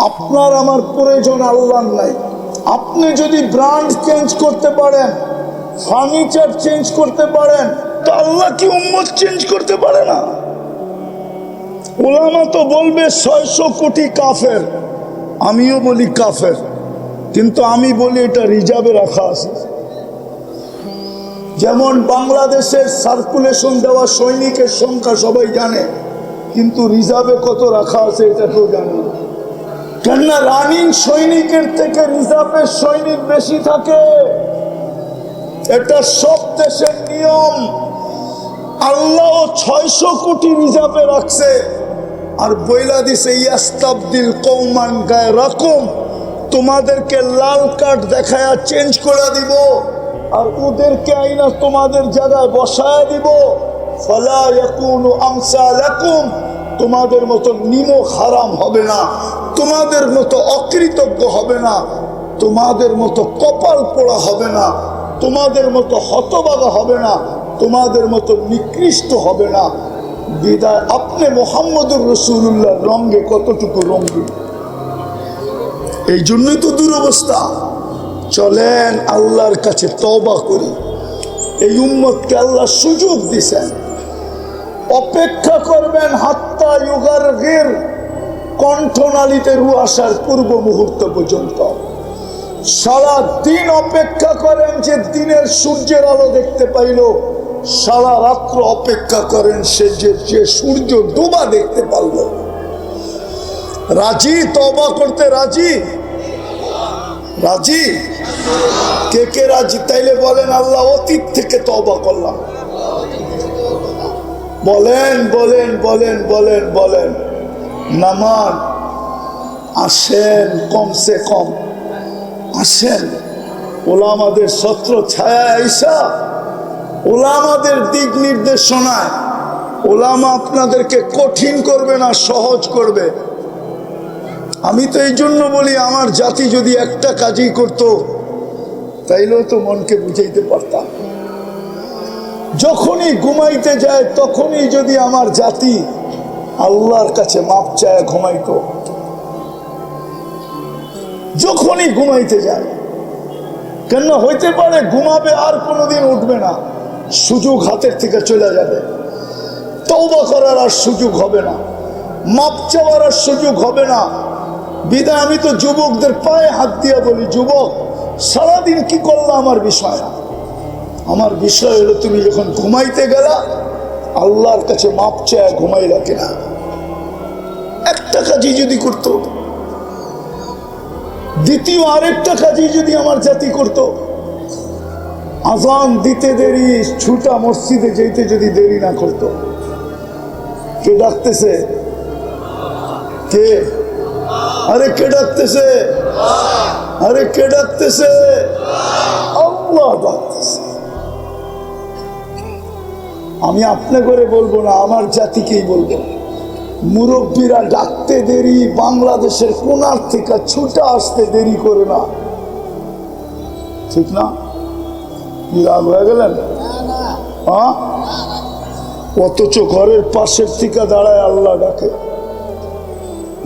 আপনার আমার প্রয়োজন আল্লাহর নাই। আপনি যদি ব্র্যান্ড চেঞ্জ করতে পারেন, ফার্নিচার চেঞ্জ করতে পারেন, তো আল্লাহ কি উম্মত চেঞ্জ করতে পারে না? উলামা তো বলবে 600 কোটি কাফের, আমিও বলি কাফের, কিন্তু আমি বলি এটা রিজার্ভে রাখা আছে। যেমন বাংলাদেশের সার্কুলেশন দেওয়া সৈনিকের সংখ্যা সবাই জানে, কিন্তু রিজার্ভে কত রাখা আছে এটা কেউ জানে না। কেননা রানিং সৈনিকের থেকে রিজার্ভের সৈনিক বেশি থাকে, এটা সব দেশের নিয়ম। আল্লাহ 600 কোটি রিজার্ভে রাখছে, আর বইলা দিছে ইয়াস্তাবদিল কওমান গায়রাকুম, তোমাদেরকে লাল কার্ড দেখায়া চেঞ্জ করে দিব, আর ওদেরকে আইনা তোমাদের জায়গায় বসায় দিব। ফালা ইয়াকুনু আমসালাকুম, তোমাদের মতো নিমক হারাম হবে না, তোমাদের মতো অকৃতজ্ঞ হবে না, তোমাদের মতো কপাল পোড়া হবে না, তোমাদের মতো হতভাগা হবে না, তোমাদের মতো নিকৃষ্ট হবে না। বিদায় আপনি মুহাম্মদুর রাসূলুল্লাহ রঙে কতটুকু রঙিন। এই জন্যই তো দুরবস্থা। চলেন আল্লাহর কাছে তওবা করি। এই উম্মতকে আল্লাহ সুযোগ দিছেন, অপেক্ষা করবেন হাত্তা ইউগারগির, কণ্ঠনালীতে রু আসার পূর্ব মুহূর্ত পর্যন্ত। সারা দিন অপেক্ষা করেন যে দিনের সূর্যের আলো দেখতে পাইল, সারা রাত্র অপেক্ষা করেন সে যে সূর্য ডোবা দেখতে পারল। রাজি? তওবা করতে রাজি? রাজি? কে কে রাজি? তাইলে বলেন আল্লাহ অতীত থেকে তওবা করলাম। বলেন বলেন বলেন বলেন বলেন। নামান আসেন, কমসে কম আসেন। ওলামাদের ছত্র ছায়া আইসা, ওলামাদের দিক নির্দেশনায়, ওলামা আপনাদেরকে কঠিন করবে না, সহজ করবে। আমি তো এই জন্য বলি, আমার জাতি যদি একটা কাজই করত তাইলেও তো মনকে বুঝাইতে পারতাম। যখনই ঘুমাইতে যায় তখনই যদি আমার জাতি আল্লাহর কাছে মাপ চায় ঘুমাইতো, যখনই ঘুমাইতে যায়। কেন হইতে পারে ঘুমাবে আর কোনোদিন উঠবে না, সুযোগ হাতের থেকে চলে যাবে, তওবা করার আর সুযোগ হবে না, মাপ চাওয়ার আর সুযোগ হবে না। বিদায় আমি তো যুবকদের পায়ে হাত দিয়ে বলি, যুবক সারাদিন কি করলো আমার বিষয় না, আমার বিষয় হলো তুমি যখন ঘুমাইতে গেলা আল্লাহর কাছে মাপ চায় ঘুমাইলা কিনা। একটা কাজই যদি করতো, দ্বিতীয় আরেকটা কাজই যদি আমার জাতি করত, আজান দিতে দেরি, ছুটা মসজিদে যেতে যদি দেরি না করত। কে ডাকতেছে? কে? আরে কে ডাকতেছে? আরে কে ডাকতেছে? আল্লাহ ডাকতেছে। আমি আপনি করে বলবো না, আমার জাতিকেই বলবো। মুরব্বীরা ডাকতে দেরি, বাংলাদেশের কোনার থেকে ছুটে আসতে দেরি করে না, ঠিক না? কি রাগ হয়ে গেলেন? হ্যাঁ, অথচ ঘরের পাশের থেকে দাঁড়ায় আল্লাহ ডাকে।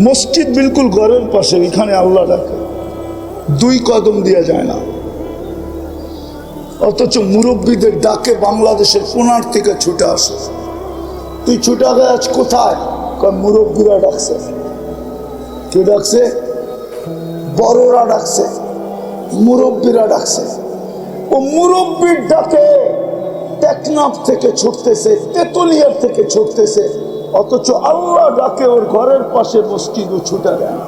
মসজিদ বিলকুল ঘরের পাশে, এখানে আল্লাহ ডাকে, 2 কদম দেওয়া যায় না। অথচ মুরব্বীদের ডাকে বাংলাদেশের কোনার থেকে ছুটে আসে। তুই ছুটে গেছে আজ কোথায়? মুরব্বীরা ডাকছে। কে ডাকছে? বড়রা ডাকছে, মুরব্বীরা ডাকছে। ও মুরব্বীর ডাকে টেকনাফ থেকে ছুটতেছে, তেতুলিয়ার থেকে ছুটতেছে, অথচ আল্লাহ ডাকে ওর ঘরের পাশে মসজিদও ছুটে দেয়।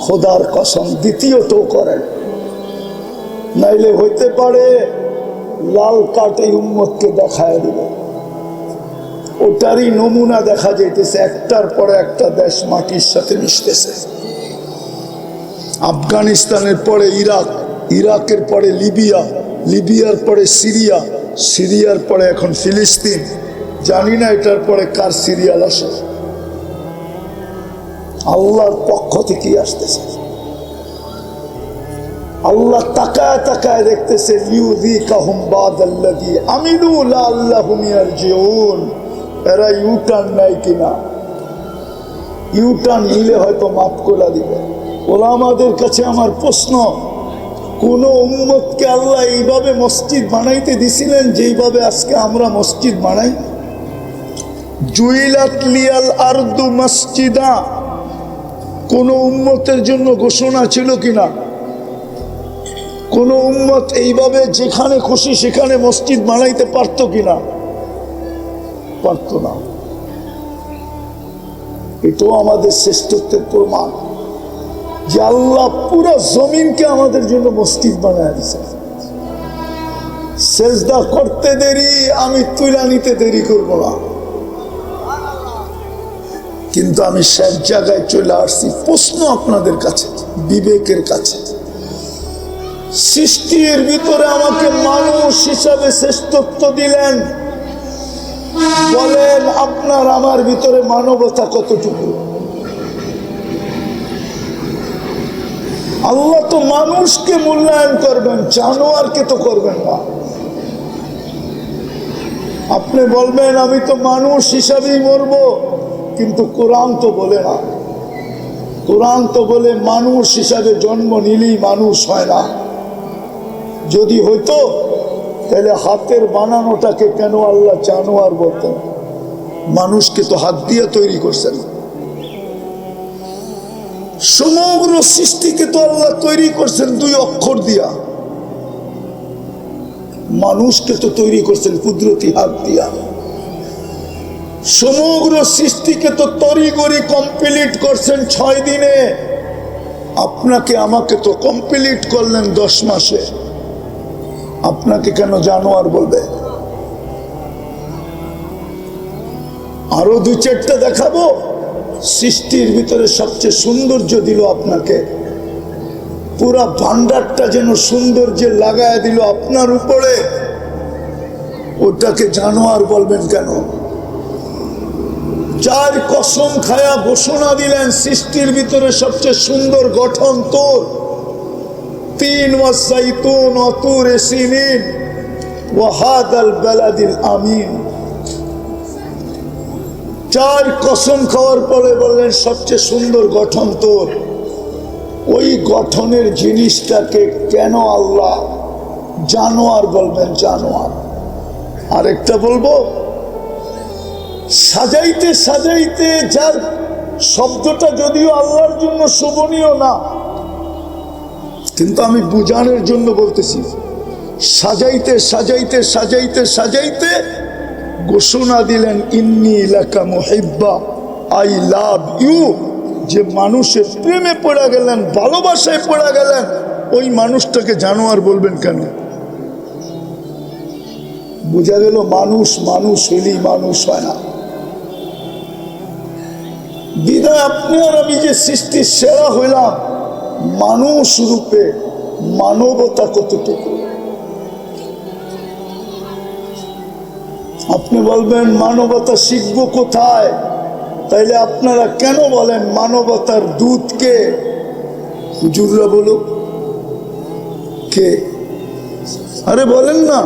খোদার কসম দ্বিতীয়ত করেন, নাইলে হইতে পারে লাল কার্ড এই উম্মতকে দেখায় দিবে। ওটারই নমুনা দেখা যাইতেছে, একটার পরে একটা দেশ মাটির সাথে মিশতেছে। আফগানিস্তানের পরে ইরাক, ইরাকের পরে লিবিয়া, লিবিয়ার পরে সিরিয়া, সিরিয়ার পরে এখন ফিলিস্তিন। জানি না এটার পরে কার সিরিয়াল আসে। আল্লাহর পক্ষ থেকেই আসতেছে। আল্লাহ তাকায় তাকায় দেখতেছে, লিউযিকাহুম বাদাল্লাযী আমিলু লাআল্লাহুম ইয়ারজিউন। এরা ইউটার্ন নেয় কিনা। ইউটার্ন নিলে হয়তো মাফ করে দিবে। ওলামাদের কাছে আমার প্রশ্ন, কোন উম্মতকে আল্লাহ এইভাবে মসজিদ বানাইতে দিছিলেন যেইভাবে আজকে আমরা মসজিদ বানাই? জুইলাত লিয়াল আরদু মসজিদা, কোন উম্মতের জন্য ঘোষণা ছিল কিনা? কোন উম্মত এইভাবে যেখানে খুশি সেখানে মসজিদ বানাইতে পারতো কিনা? পারত না। এটাও আমাদের শ্রেষ্ঠত্বের প্রমাণ যে আল্লাহ পুরো জমিনকে আমাদের জন্য মসজিদ বানায় দিয়েছে। সেজদা করতে দেরি, আমি তুলা নিতে দেরি করব না। কিন্তু আমি সব জায়গায় চলে আসছি। প্রশ্ন আপনাদের কাছে, বিবেকের কাছে, সৃষ্টির ভিতরে আমাকে মানুষ হিসাবে শ্রেষ্ঠত্ব দিলেন, বলেন আপনার আমার ভিতরে মানবতা কতটুকু? আল্লাহ তো মানুষকে মূল্যায়ন করবেন, জানোয়ারকে তো করবেন না। আপনি বলবেন আমি তো মানুষ হিসাবেই মরব, কিন্তু কোরআন তো বলে না। কোরআন তো বলে মানুষ হিসাবে জন্ম নিলেই মানুষ হয় না। যদি হইতো তাহলে হাতের বানানোটাকে কেন আল্লাহ জানোয়ার বলতেন? মানুষকে তো হাত দিয়ে তৈরি করছেন। সমগ্র সৃষ্টিকে তো আল্লাহ তৈরি করছেন 2 অক্ষর দিয়া। মানুষকে তো তৈরি করছেন কুদরতি হাত দিয়া। সমগ্র সৃষ্টিকে তো তরিগরি কমপ্লিট করছেন 6 দিনে। আপনাকে আমাকে তো কমপ্লিট করলেন 10 মাসে। আপনাকে কেন জানোয়ার বলবে? আরো 2-4টা দেখাবো। সৃষ্টির ভিতরে সবচেয়ে সৌন্দর্য দিল আপনাকে, পুরা ভান্ডারটা যেন সৌন্দর্যে লাগায় দিল আপনার উপরে, ওটাকে জানোয়ার বলবেন কেন? 4 কসম খায়া ঘোষণা দিলেন সৃষ্টির ভিতরে সবচেয়ে সুন্দর গঠন তোর। 3 ওয়াসাইতুন ওয়া তুর সিনিন ওয়া হাদাল বালাদিল আমিন। 4 কসম খাওয়ার পরে বললেন সবচেয়ে সুন্দর গঠন তোর। ওই গঠনের জিনিসটাকে কেন আল্লাহ জানোয়ার বলবেন? জানোয়ার। আরেকটা বলবো, সাজাইতে সাজাইতে, যার শব্দটা যদিও আল্লাহর জন্য শোভনীয় না, কিন্তু আমি বুঝানোর জন্য বলতেছি, সাজাইতে সাজাইতে সাজাইতে সাজাইতে ঘোষণা দিলেন ইন্নী লাকা মুহিব্বা, আই লাভ ইউ। যে মানুষের প্রেমে পড়ে গেলেন, ভালোবাসায় পড়ে গেলেন, ওই মানুষটাকে জানোয়ার বলবেন কেন? বুঝা গেল মানুষ মানুষ হইলেই মানুষ হয় না। বিদায় আপনি আর আমি যে সৃষ্টির সেরা হইলাম, মানুষ রূপে মানবতা কতটুকু? আপনি বলবেন মানবতা শিখবো কোথায়? তাইলে আপনারা কেন বলেন মানবতার দূত কে? হুজুররা বলো কে? আরে বলেন না,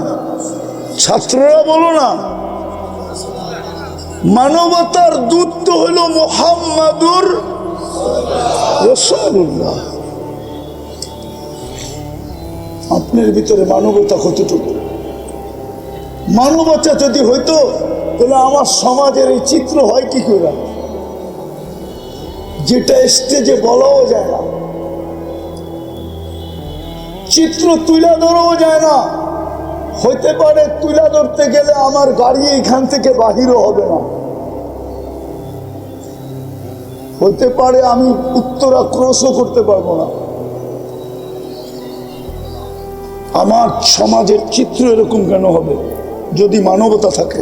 ছাত্ররা বলো না। মানবতার দূত তো হলো মুহাম্মাদুর রাসূলুল্লাহ। আপনার ভিতরে মানবতা কতটুকু? মানবতা যদি হইতো তাহলে আমার সমাজের এই চিত্র হয় কি করে, যেটা স্টেজে বলাও যায় না, চিত্র তুলে ধরাও যায় না। হইতে পারে তুলে ধরতে গেলে আমার গাড়ি এইখান থেকে বাহিরও হবে না। হইতে পারে আমি উত্তরা ক্রসও করতে পারবো না। আমার সমাজের চিত্র এরকম কেন হবে যদি মানবতা থাকে?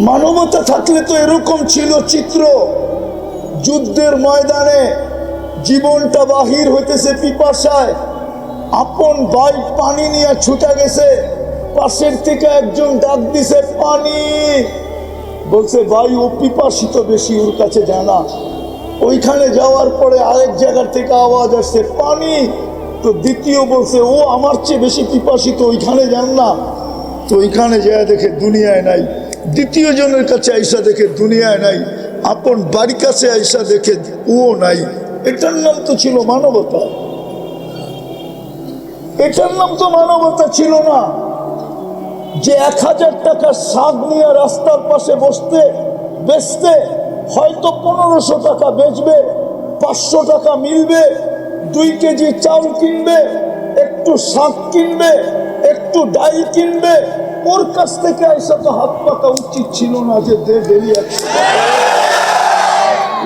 মানবতা থাকলে তো এরকম ছিল চিত্র। যুদ্ধের ময়দানে জীবনটা বাহির হইতেছে পিপাসায়, আপন ভাই পানি নিয়ে ছুটে গেছে, পাশের থেকে একজন ডাক দিছে পানি, বলছে ভাই ও পিপাসিত বেশি, ওর কাছে যায় না। ওইখানে যাওয়ার পরে আরেক জায়গার থেকে আওয়াজ আসছে পানি, তো দ্বিতীয় বলছে ও আমার চেয়ে বেশি পিপাসিত, ওইখানে যান না। তো ওইখানে যায় দেখে দুনিয়ায় নাই, দ্বিতীয় জনের কাছে আইসা দেখে দুনিয়ায় নাই, আপন বাড়ির কাছে আইসা দেখে ও নাই। এটার নাম তো ছিল মানবতা, এটার নাম তো মানবতা ছিল না। যে 1000 টাকার শাক নিয়ে রাস্তার পাশে বসতে বেচতে হয়তো 1500 টাকা বেচবে, 500 টাকা মিলবে, 2 কেজি চাল কিনবে, একটু শাক কিনবে, একটু ডাল কিনবে, ওর কাছ থেকে আইসা তো হাত পাতা উচিত ছিল না যে দে ডেলি 100 টাকা।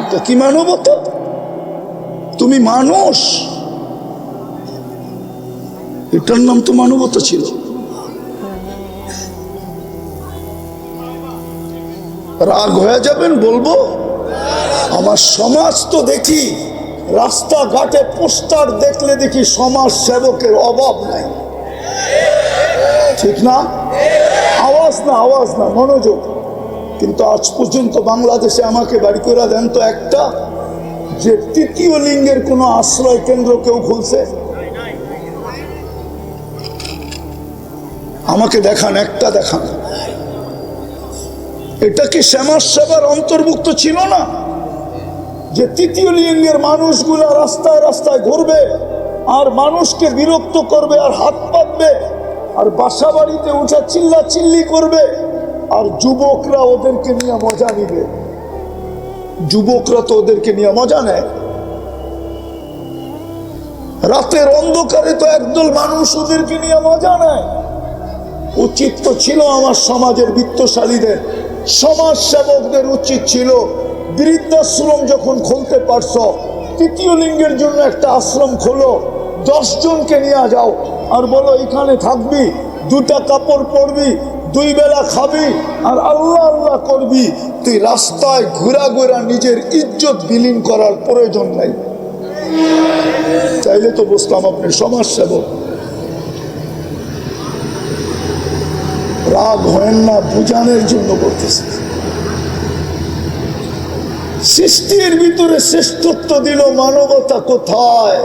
এটা কি মানবতা? তুমি মানুষ, এটার নাম তো মানবতা ছিল। রাগ হয়ে যাবেন বলবো, আমার সমাজ তো দেখি রাস্তাঘাটে পোস্টার দেখলে দেখি সমাজ সেবকের অভাব নাই, ঠিক না? আওয়াজ না, আওয়াজ না, মনোযোগ। কিন্তু আজ পর্যন্ত বাংলাদেশে আমাকে বাড়ি করে দেন তো একটা, যে তৃতীয় লিঙ্গের কোনো আশ্রয় কেন্দ্র কেউ খুলছে? আমাকে দেখান, একটা দেখান। এটা কি সমাজ সেবার অন্তর্ভুক্ত ছিল না? যে তৃতীয় লিঙ্গের মানুষগুলা রাস্তায় রাস্তায় ঘুরবে আর মানুষকে বিরক্ত করবে আর হাত পাতবে আর বাসা বাড়িতে উঠে চিল্লা চিল্লি করবে, আর যুবকরা ওদেরকে নিয়ে মজা নিবে। যুবকরা তো ওদেরকে নিয়ে মজা নেয়। রাতের অন্ধকারে তো একদল মানুষ ওদেরকে নিয়ে মজা নেয়। উচিত তো ছিল আমার সমাজের বিত্তশালীদের, সমাজ সেবকদের উচিত ছিল বৃদ্ধাশ্রম যখন খুলতে পারছ, তৃতীয় লিঙ্গের জন্য একটা আশ্রম খোলো, 10 জনকে নিয়ে যাও আর বলো এখানে থাকবি, 2টা কাপড় পরবি, 2 বেলা খাবি আর আল্লাহ আল্লাহ করবি। তুই রাস্তায় ঘুরা ঘুরা নিজের ইজ্জত বিলীন করার প্রয়োজন নাই। চাইলে তো বুঝতাম আপনি সমাজ সেবক। রাগ হয় না, বুঝানোর জন্য বলতেছে। সৃষ্টির ভিতরে শ্রেষ্ঠত্ব দিল, মানবতা কোথায়?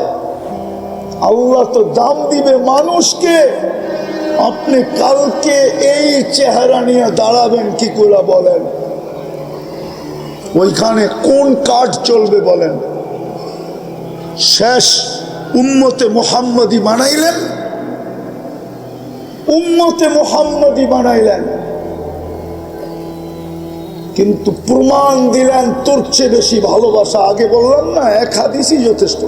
আল্লাহ তো দাম দিবে মানুষকে। আপনি কালকে এই চেহারা নিয়ে দাঁড়াবেন কি করে বলেন? ওইখানে কোন কাজ চলবে বলেন? শেষ উম্মতে মুহাম্মদী বানাইলেন, উম্মতে মুহাম্মদী বানাইলেন, কিন্তু প্রমাণ দিলেন তোর চেয়ে বেশি ভালোবাসা। আগে বললাম না, 1 হাদিসই যথেষ্ট।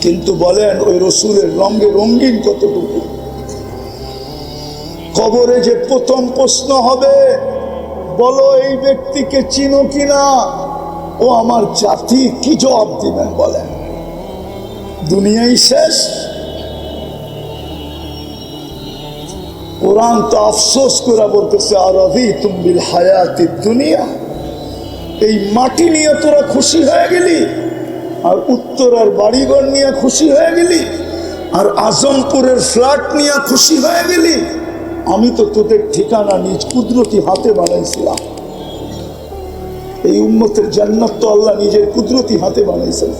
কিন্তু বলেন ওই রসুলের রঙে রঙিন কতটুকু? কবরে যে প্রথম প্রশ্ন হবে, বলো এই ব্যক্তিকে চিনো কিনা? ও আমার জাতি, কি জবাব দিবেন বলেন? দুনিয়াই শেষ। কোরআন তো আফসোস করে বলতেছে, আরাদিতুম বিল হায়াতিদ দুনিয়া, এই মাটি নিয়ে তোরা খুশি হয়ে গেলি, আর উত্তরার বাড়িঘর নিয়ে খুশি হয়ে গেলি, আর আজমপুরের ফ্ল্যাট নিয়ে খুশি হয়ে গেলি। আমি তো তোদের ঠিকানা নিজ কুদরতি হাতে বানাইছিলাম। এই উম্মতের জান্নাত তো আল্লাহ নিজের কুদরতি হাতে বানাইছেন।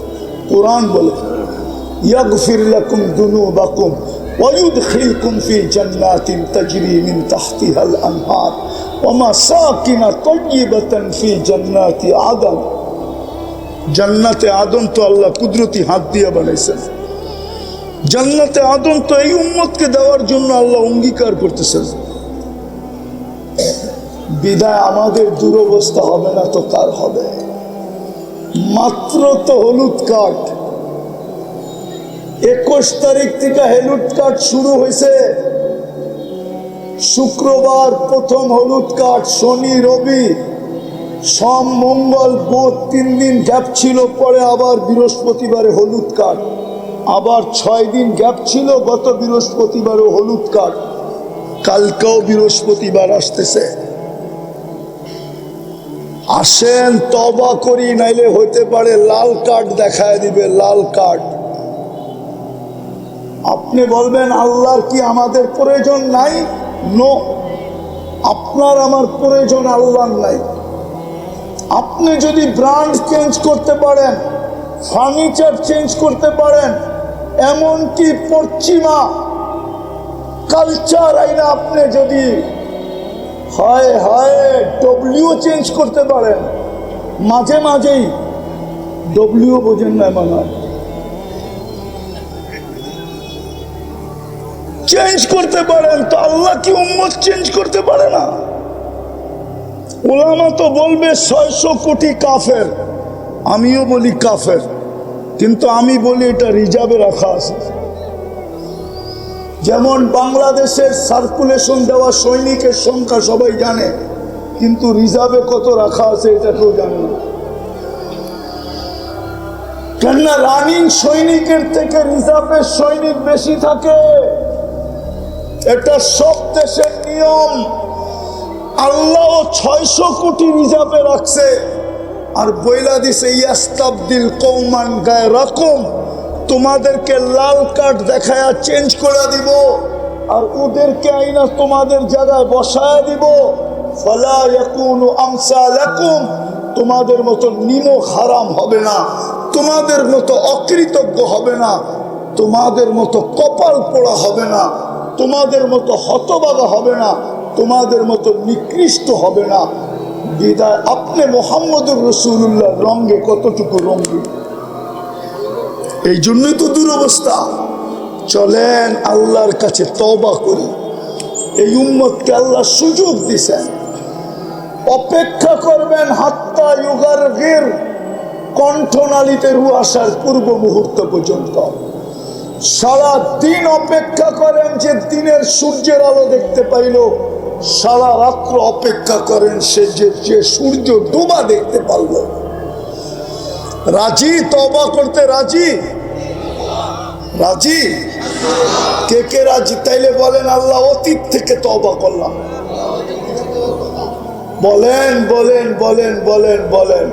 কোরআন বলে, ইয়াগফির লাকুম যুনুবাকুম ওয়া ইউদখিলকুম ফি জান্নাতিন তাজরি মিন তাহতিহাল আনহার ওয়া মাসাকিন তাইয়্যিবাতান ফি জান্নাতি আদন। জান্নাতে আদম তো আল্লাহ কুদরতি হাত দিয়ে বানাইছেন। জান্নাতে আদম তো এই উম্মতকে দেওয়ার জন্য আল্লাহ অঙ্গীকার করতেছেন। বিদায় আমাদের দুরবস্থা হবে না তো কার হবে? মাত্র তো হলুদ কার্ড, 21 তারিখ থেকে হলুদ কার্ড শুরু হয়েছে। শুক্রবার প্রথম হলুদ কার্ড, শনি রবি সোম মঙ্গল বুধ 3 দিন গ্যাপ ছিল, পরে আবার বৃহস্পতিবারে হলুদ কার্ড, আবার 6 দিন গ্যাপ ছিল, গত বৃহস্পতিবারও হলুদ কার্ড, কালকেও বৃহস্পতিবার আসতেছে। আসেন তওবা করি, নাইলে হইতে পারে লাল কার্ড দেখায় দিবে, লাল কার্ড। আপনি বলবেন আল্লাহর কি আমাদের প্রয়োজন নাই? নো, আপনার আমার প্রয়োজন আল্লাহর নাই। আপনি যদি ব্র্যান্ড চেঞ্জ করতে পারেন, ফার্নিচার চেঞ্জ করতে পারেন, এমনকি পশ্চিমা কালচার আইনা আপনি যদি হয় হয় ডব্লিউ চেঞ্জ করতে পারেন, মাঝে মাঝেই ডব্লিউ বোঝেন না মনে হয়, চেঞ্জ করতে পারেন, তো আল্লাহ কি উম্মত চেঞ্জ করতে পারে না? ওলামা তো বলবে 600 কোটি কাফের, আমিও বলি কাফের, কিন্তু আমি বলি এটা রিজার্ভে রাখা আছে। যেমন বাংলাদেশের সার্কুলেশন দেওয়া সৈনিকের সংখ্যা সবাই জানে, কিন্তু রিজার্ভে কত রাখা আছে এটা কেউ জানে না। কেননা রানিং সৈনিকের থেকে রিজার্ভের সৈনিক বেশি থাকে, এটা সব দেশের নিয়ম। আল্লাহ 600 কোটি রিজার্ভে রাখছে, আর বইলা দিছে ইয়াস্তাবদিল কওমান গায়রাকুম, তোমাদেরকে লাল কার্ড দেখায়া চেঞ্জ করে দিব, আর ওদেরকে আইনা তোমাদের জায়গায় বসায় দিব। ফালা ইয়াকুনু আমসালাকুম, তোমাদের মতো নিমক হারাম হবে না, তোমাদের মতো অকৃতজ্ঞ হবে না, তোমাদের মতো কপাল পোড়া হবে না, তোমাদের মতো হতভাগা হবে না, তোমাদের মতো নিকৃষ্ট হবে না। বিদায় আপনি মুহাম্মদুর রাসূলুল্লাহ রঙে কতটুকু রঙিন, এই জন্যই তো দুরবস্থা। চলেন আল্লাহর কাছে তওবা করি। এই উম্মতকে আল্লাহ সুযোগ দিছেন, অপেক্ষা করবেন হাত্তা ইউগারগির, কণ্ঠনালীতে রু আসার পূর্ব মুহূর্ত পর্যন্ত। সারা দিন অপেক্ষা করেন যে দিনের সূর্যের আলো দেখতে পাইল, সারা রাত্র অপেক্ষা করেন সে যে সূর্য ডোবা দেখতে পারল। রাজি? তওবা করতে রাজি? রাজি? কে কে রাজি? তাইলে বলেন আল্লাহ অতীত থেকে তওবা করলাম। বলেন বলেন বলেন বলেন বলেন।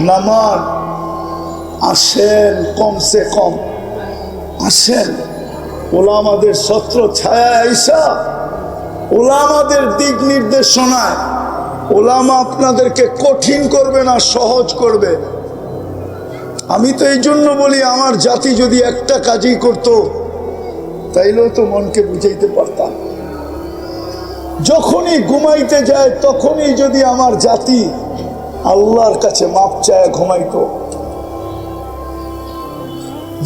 নামান আসেন, কমসে কম আসেন। ওলামাদের ছত্র ছায়া আইসা ওলামাদের দিক নির্দেশনায়, ওলামা আপনাদেরকে কঠিন করবে না, সহজ করবে। আমি তো এই জন্য বলি, আমার জাতি যদি একটা কাজই করত তাইলেও তো মনকে বুঝাইতে পারতাম। যখনই ঘুমাইতে যায় তখনই যদি আমার জাতি আল্লাহর কাছে মাপ চায় ঘুমাইতো,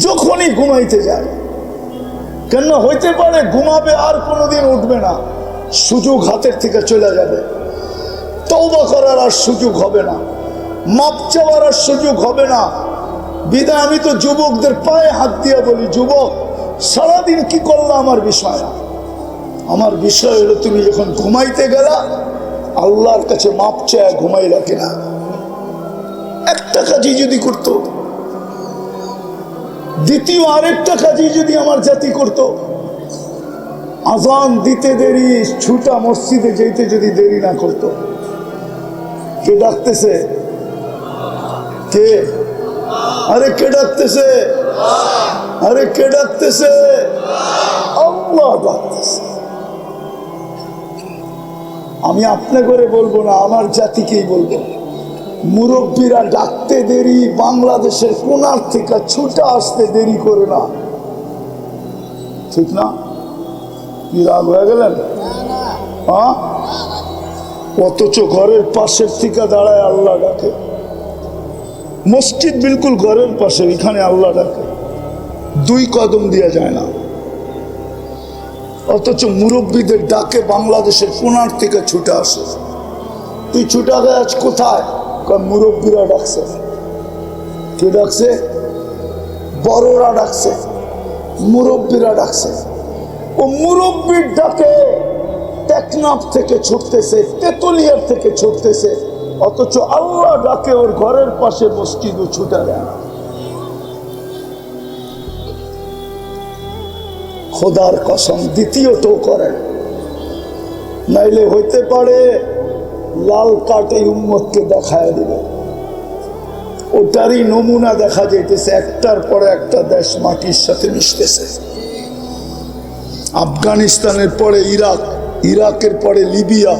যখনই ঘুমাইতে যায়। কেন হইতে পারে ঘুমাবে আর কোনোদিন উঠবে না, সুযোগ হাতের থেকে চলে যাবে, তওবা করার আর সুযোগ হবে না, মাপ চাওয়ার আর সুযোগ হবে না। বিদায় আমি তো যুবকদের পায়ে হাত দিয়ে বলি, যুবক সারাদিন কি করলা আমার বিষয় না, আমার বিষয় হলো তুমি যখন ঘুমাইতে গেলা আল্লাহর কাছে মাপ চায় ঘুমাইলা কিনা। একটা কাজই যদি করতো, দ্বিতীয় আরেকটা কাজই যদি আমার জাতি করত, আজান দিতে দেরি, ছুটা মসজিদে যেতে যদি দেরি না করত। কে ডাকতেছে? কে? আরে কে ডাকতেছে? আরে কে ডাকতেছে? আল্লাহ ডাকতেছে। আমি আপনি করে বলবো না, আমার জাতিকেই বলবো। মুরব্বীরা ডাকতে দেরি, বাংলাদেশের কোনার থেকে ছুটে আসতে দেরি করে না, ঠিক না? কি রাগ হয়ে গেলেন? হ্যাঁ, অথচ ঘরের পাশের থেকে দাঁড়ায় আল্লাহ ডাকে। মসজিদ বিলকুল ঘরের পাশে, এখানে আল্লাহ ডাকে, 2 কদম দেওয়া যায় না। অথচ মুরব্বীদের ডাকে বাংলাদেশের কোনার থেকে ছুটে আসে। তুই ছুটে আজ কোথায়? মুরব্বীরা ডাকছে। কে ডাকছে? বড়রা ডাকছে, মুরব্বীরা ডাকছে। ও মুরব্বীর ডাকে টেকনাফ থেকে ছুটতেছে, তেতুলিয়ার থেকে ছুটতেছে, অথচ আল্লাহ ডাকে ওর ঘরের পাশে মসজিদও ছুটে দেয় না। খোদার কসম দ্বিতীয়ত করেন, নাইলে হইতে পারে লাল কার্ড এই উম্মতকে দেখায় দিবে। ওটারই নমুনা দেখা যাইতেছে, একটার পরে একটা দেশ মাটির সাথে মিশতেছে। আফগানিস্তানের পরে ইরাক, ইরাকের পরে লিবিয়া,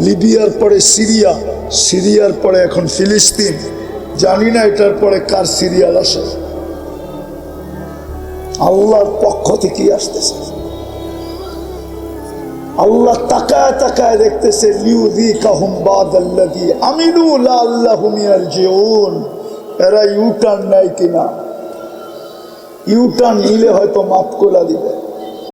লিবিয়ার পরে সিরিয়া, সিরিয়ার পরে এখন ফিলিস্তিন। জানি না এটার পরে কার সিরিয়াল আসে। আল্লাহর পক্ষ থেকেই আসতেছে। আল্লাহ তাকায় তাকায় দেখতেছে লিউযিকাহুম বাদাল্লাযী আমিলু লাআল্লাহুম ইয়ারজিউন। এরা ইউটার্ন নেয় কিনা, ইউটার্ন নিলে হয়তো মাফ করে দিবে।